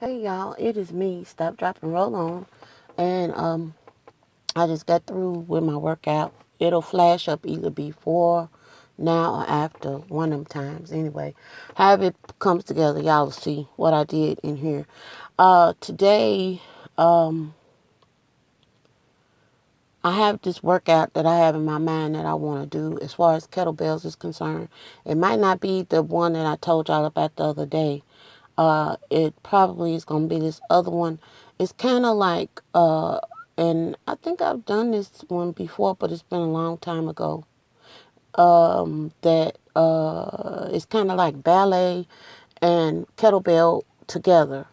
Hey y'all, it is me, Stop, Drop, and Roll On. And I just got through with my workout. It'll flash up either before, now, or after one of them times. Anyway, however it comes together, y'all will see what I did in here. Today, I have this workout that I have in my mind that I want to do as far as kettlebells is concerned. It might not be the one that I told y'all about the other day. It probably is going to be this other one. It's kind of like, and I think I've done this one before, but it's been a long time ago. That it's kind of like ballet and kettlebell together,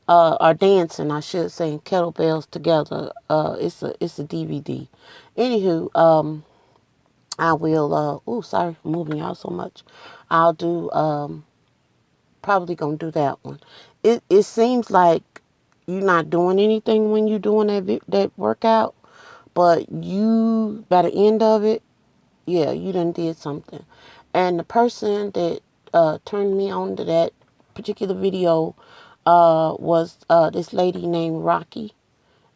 or dancing, I should say, and kettlebells together. It's a DVD. Anywho, I will. Sorry for moving y'all so much. I'll do. Probably gonna do that one. It seems like you're not doing anything when you're doing that workout, but you by the end of it, yeah, you done did something. And the person that turned me on to that particular video was this lady named Rocky.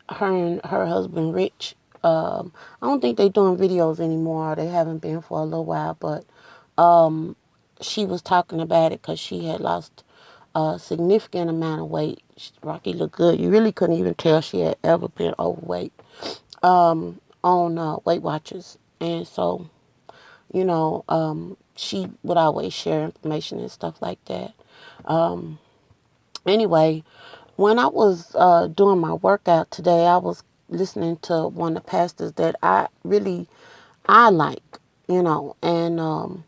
Her and her husband Rich. I don't think they're doing videos anymore. They haven't been for a little while, but she was talking about it because she had lost a significant amount of weight. Rocky looked good. You really couldn't even tell she had ever been overweight on Weight Watchers. And so, she would always share information and stuff like that. Anyway, when I was doing my workout today, I was listening to one of the pastors that I like, and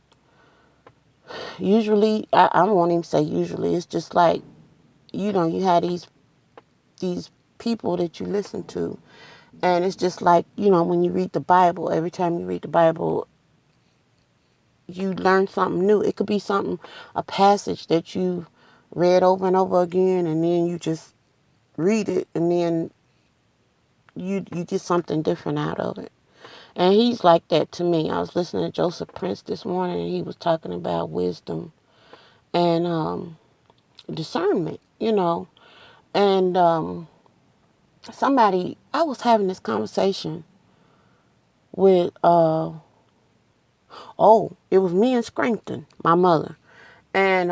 usually, I won't even say usually, it's just like, you have these people that you listen to, and it's just like, when you read the Bible, every time you read the Bible, you learn something new. It could be something, a passage that you read over and over again, and then you just read it, and then you get something different out of it. And he's like that to me. I was listening to Joseph Prince this morning, and he was talking about wisdom and discernment, and I was having this conversation with, it was me and Scrankton, my mother. And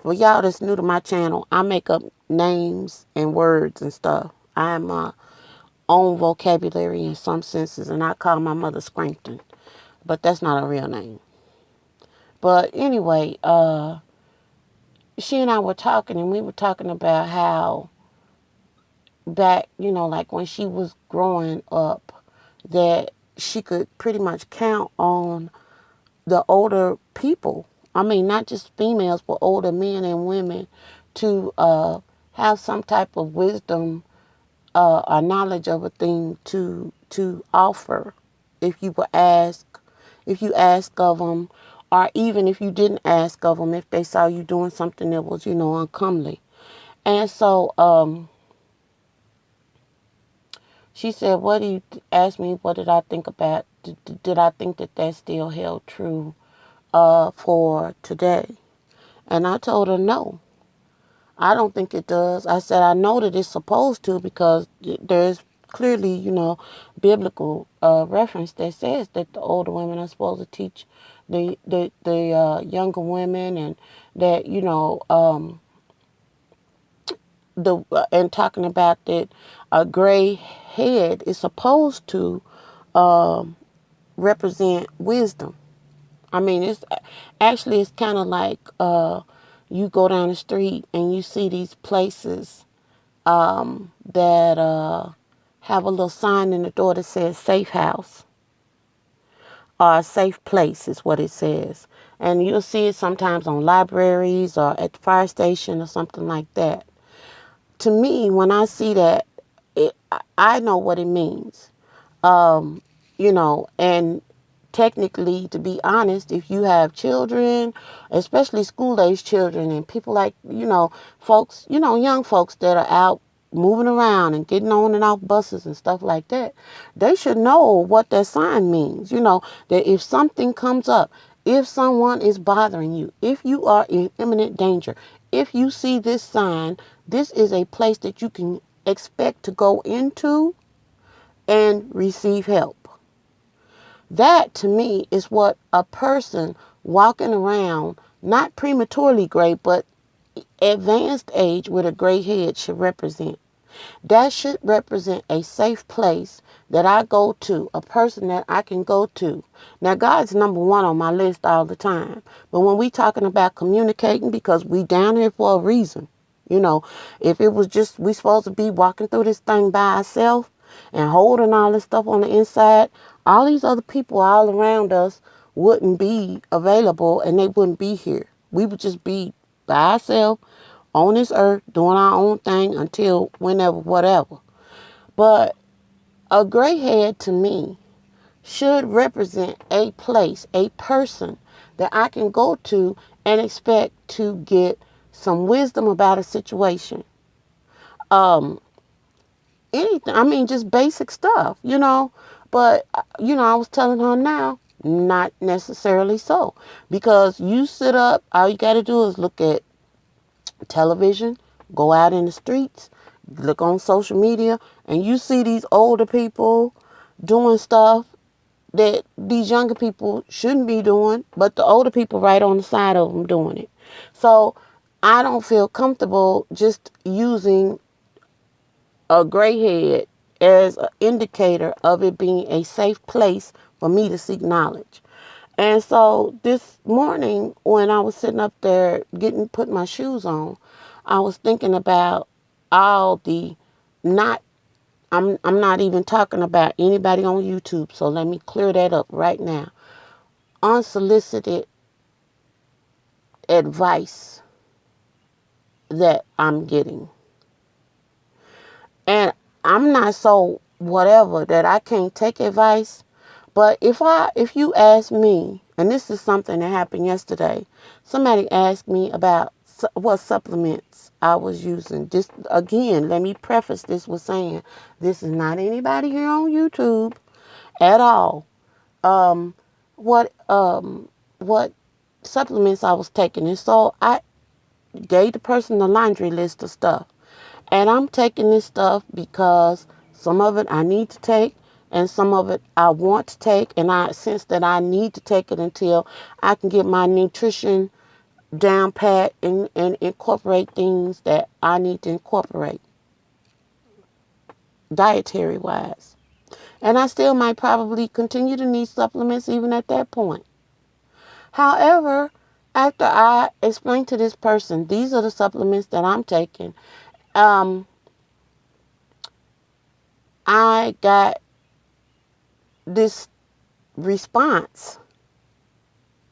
for y'all that's new to my channel, I make up names and words and stuff. I have my own vocabulary in some senses, and I call my mother Scrankton, but that's not a real name. But anyway, she and I were talking, and we were talking about how back, like when she was growing up, that she could pretty much count on the older people. I mean, not just females, but older men and women to have some type of wisdom or knowledge of a thing to offer. If you were ask, if you ask of them, or even if you didn't ask of them, if they saw you doing something that was, uncomely. And so she said, "What do you ask me? What did I think about? Did I think that still held true for today?" And I told her, "No, I don't think it does." I said, "I know that it's supposed to, because there's clearly, biblical reference that says that the older women are supposed to teach the younger women, and that, and talking about that a gray head is supposed to represent wisdom." I mean, it's kind of like you go down the street and you see these places that have a little sign in the door that says safe house, or a safe place is what it says. And you'll see it sometimes on libraries or at the fire station or something like that. To me, when I see that, I know what it means. And technically, to be honest, if you have children, especially school-age children, and people like, folks, young folks that are out moving around and getting on and off buses and stuff like that, they should know what that sign means. That if something comes up, if someone is bothering you, if you are in imminent danger, if you see this sign, this is a place that you can expect to go into and receive help. That to me is what a person walking around, not prematurely gray, but advanced age with a gray head should represent. That should represent a safe place that I go to, a person that I can go to. Now, God's number one on my list all the time. But when we talking about communicating, because we down here for a reason, you know, if it was just we supposed to be walking through this thing by ourselves and holding all this stuff on the inside, all these other people all around us wouldn't be available and they wouldn't be here. We would just be by ourselves on this earth doing our own thing until whenever, whatever. But a gray head to me should represent a place, a person that I can go to and expect to get some wisdom about a situation. Anything, I mean, just basic stuff, you know. But, I was telling her now, not necessarily so. Because you sit up, all you got to do is look at television, go out in the streets, look on social media, and you see these older people doing stuff that these younger people shouldn't be doing, but the older people right on the side of them doing it. So I don't feel comfortable just using a gray head as an indicator of it being a safe place for me to seek knowledge. And so this morning when I was sitting up there putting my shoes on, I was thinking about all the not I'm not even talking about anybody on YouTube, so let me clear that up right now. Unsolicited advice that I'm getting. And I'm not so whatever that I can't take advice. But if you ask me, and this is something that happened yesterday, somebody asked me about what supplements I was using. Just again, let me preface this with saying this is not anybody here on YouTube at all. What supplements I was taking, and so I gave the person the laundry list of stuff. And I'm taking this stuff because some of it I need to take and some of it I want to take. And I sense that I need to take it until I can get my nutrition down pat and incorporate things that I need to incorporate dietary wise. And I still might probably continue to need supplements even at that point. However, after I explained to this person, these are the supplements that I'm taking, I got this response,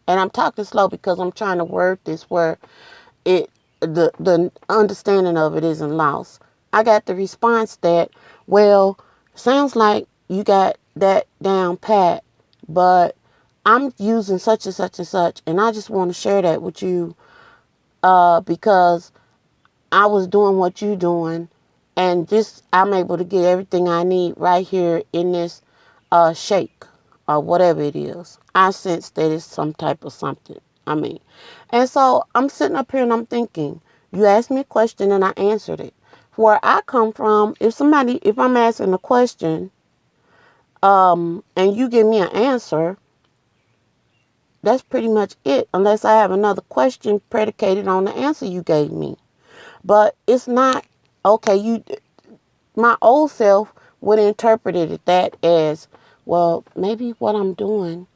and I'm talking slow because I'm trying to word this where the understanding of it isn't lost. I got the response that, well, sounds like you got that down pat, but I'm using such and such and such, and I just want to share that with you because I was doing what you're doing, and I'm able to get everything I need right here in this shake or whatever it is. I sense that it's some type of something. And so I'm sitting up here and I'm thinking, you asked me a question and I answered it. Where I come from, if I'm asking a question, and you give me an answer, that's pretty much it, unless I have another question predicated on the answer you gave me. But it's not, okay, my old self would have interpreted that as, well, maybe what I'm doing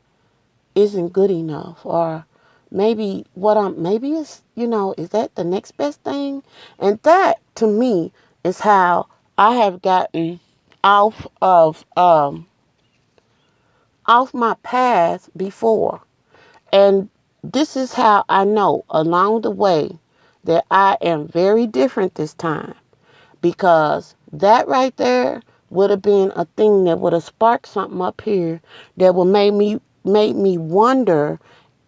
isn't good enough, or maybe maybe it's, is that the next best thing? And that, to me, is how I have gotten off of, off my path before. And this is how I know along the way that I am very different this time, because that right there would have been a thing that would have sparked something up here that would made me wonder.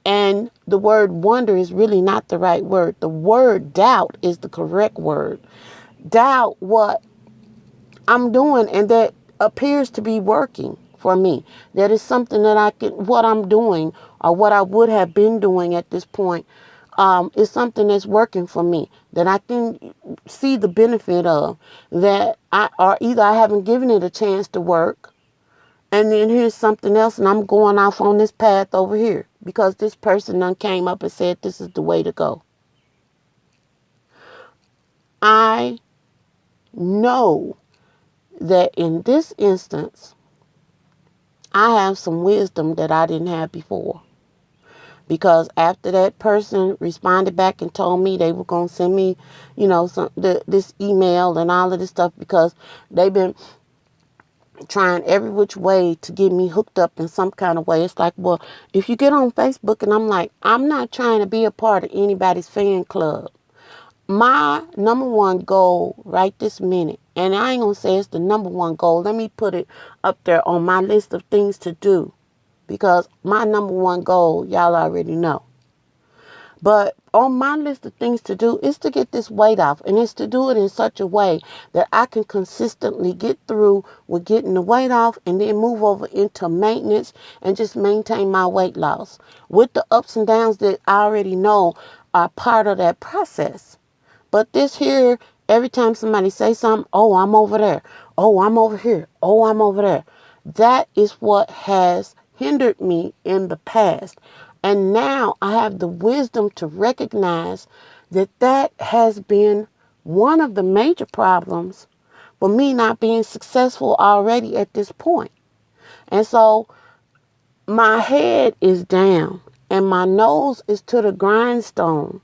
And the word wonder is really not the right word. The word doubt is the correct word. Doubt what I'm doing and that appears to be working for me. That is something that what I'm doing or what I would have been doing at this point is something that's working for me, that I can see the benefit of, that or either I haven't given it a chance to work, and then here's something else, and I'm going off on this path over here because this person done came up and said this is the way to go. I know that in this instance, I have some wisdom that I didn't have before. Because after that person responded back and told me they were going to send me, this email and all of this stuff, because they've been trying every which way to get me hooked up in some kind of way. It's like, well, if you get on Facebook, and I'm like, I'm not trying to be a part of anybody's fan club. My number one goal right this minute, and I ain't going to say it's the number one goal. Let me put it up there on my list of things to do. Because my number one goal, y'all already know. But on my list of things to do is to get this weight off. And it's to do it in such a way that I can consistently get through with getting the weight off and then move over into maintenance and just maintain my weight loss. With the ups and downs that I already know are part of that process. But this here, every time somebody say something, oh, I'm over there. Oh, I'm over here. Oh, I'm over there. That is what has hindered me in the past. And now I have the wisdom to recognize that that has been one of the major problems for me not being successful already at this point. And so my head is down and my nose is to the grindstone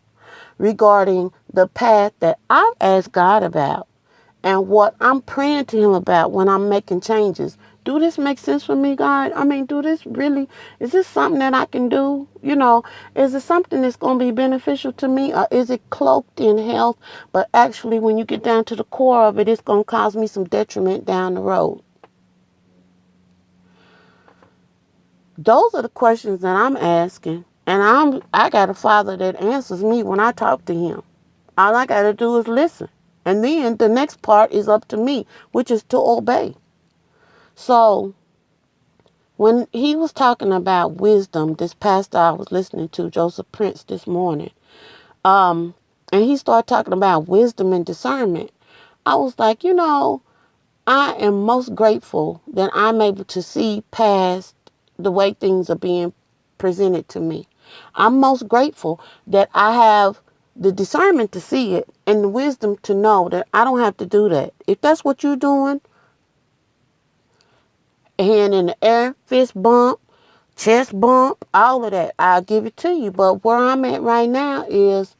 regarding the path that I've asked God about and what I'm praying to him about when I'm making changes. Do this make sense for me, God? I mean, is this something that I can do? Is it something that's going to be beneficial to me, or is it cloaked in health, but actually when you get down to the core of it, it's going to cause me some detriment down the road? Those are the questions that I'm asking, and I got a Father that answers me when I talk to him. All I got to do is listen. And then the next part is up to me, which is to obey. So when he was talking about wisdom, this pastor I was listening to, Joseph Prince, this morning, and he started talking about wisdom and discernment, I was like, I am most grateful that I'm able to see past the way things are being presented to me. I'm most grateful that I have the discernment to see it and the wisdom to know that I don't have to do that. If that's what you're doing, hand in the air, fist bump, chest bump, all of that, I'll give it to you. But where I'm at right now is,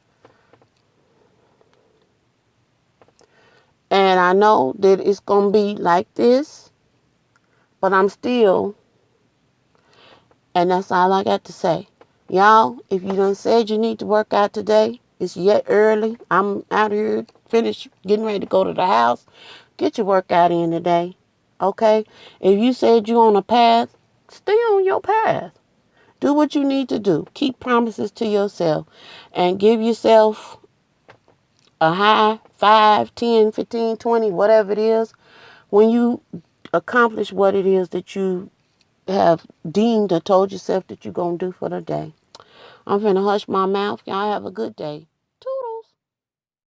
and I know that it's going to be like this, but I'm still, and that's all I got to say. Y'all, if you done said you need to work out today, it's yet early. I'm out here, finished, getting ready to go to the house. Get your workout in today, okay? If you said you're on a path, stay on your path. Do what you need to do. Keep promises to yourself and give yourself a high 5, 10, 15, 20, whatever it is, when you accomplish what it is that you have deemed or told yourself that you're going to do for the day. I'm finna hush my mouth. Y'all have a good day.